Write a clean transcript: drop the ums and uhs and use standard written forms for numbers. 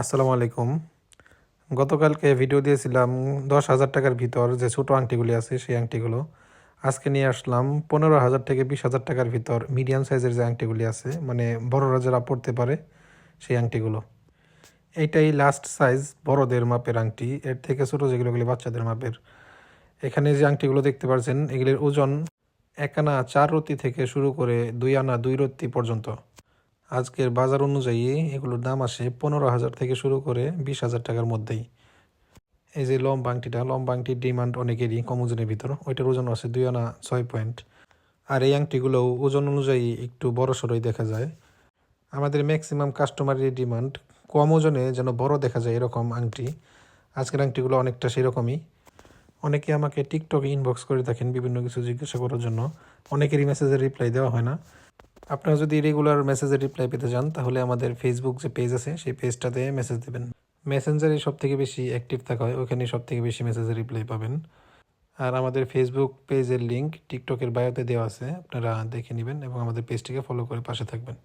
আসসালামু আলাইকুম। গতকালকে ভিডিও দিয়েছিলাম ১০,০০০ টাকার ভিতর যে ছোটো আংটিগুলি আছে সেই আংটিগুলো। আজকে নিয়ে আসলাম ১৫,০০০ থেকে ২০,০০০ টাকার ভিতর মিডিয়াম সাইজের যে আংটিগুলি আছে, মানে বড়রা যারা পড়তে পারে সেই আংটিগুলো। এইটাই লাস্ট সাইজ বড়দের মাপের আংটি, এর থেকে ছোটো যেগুলোগুলি বাচ্চাদের মাপের। এখানে যে আংটিগুলো দেখতে পাচ্ছেন এগুলির ওজন ১ আনা ৪ রত্তি থেকে শুরু করে ২ আনা ২ রত্তি পর্যন্ত। আজকের বাজার অনুযায়ী এগুলোর দাম আসে ১৫,০০০ থেকে শুরু করে ২০,০০০ টাকার মধ্যেই। এই যে লম্বা আংটির ডিমান্ড অনেকেরই কম ওজনের ভিতর, ওইটার ওজন আছে ২ আনা ৬ পয়েন্ট। আর এই আংটিগুলোও ওজন অনুযায়ী একটু বড় সড়োই দেখা যায়। আমাদের ম্যাক্সিমাম কাস্টমারের ডিমান্ড কম ওজনে যেন বড় দেখা যায় এরকম আংটি। আজকের আংটিগুলো অনেকটা সেরকমই। অনেকে আমাকে টিকটকে ইনবক্স করে থাকেন বিভিন্ন কিছু জিজ্ঞাসা করার জন্য। অনেকেরই মেসেজের রিপ্লাই দেওয়া হয় না। আপনারা যদি রেগুলার মেসেজের রিপ্লাই পেতে চান তাহলে আমাদের ফেসবুক যে পেজ আছে সেই পেজটাতে মেসেজ দেবেন। মেসেঞ্জারে সব থেকে বেশি অ্যাক্টিভ থাকা হয়, ওখানে সব থেকে বেশি মেসেজের রিপ্লাই পাবেন। আর আমাদের ফেসবুক পেজের লিঙ্ক টিকটকের বায়োতে দেওয়া আছে, আপনারা দেখে নেবেন এবং আমাদের পেজটিকে ফলো করে পাশে থাকবেন।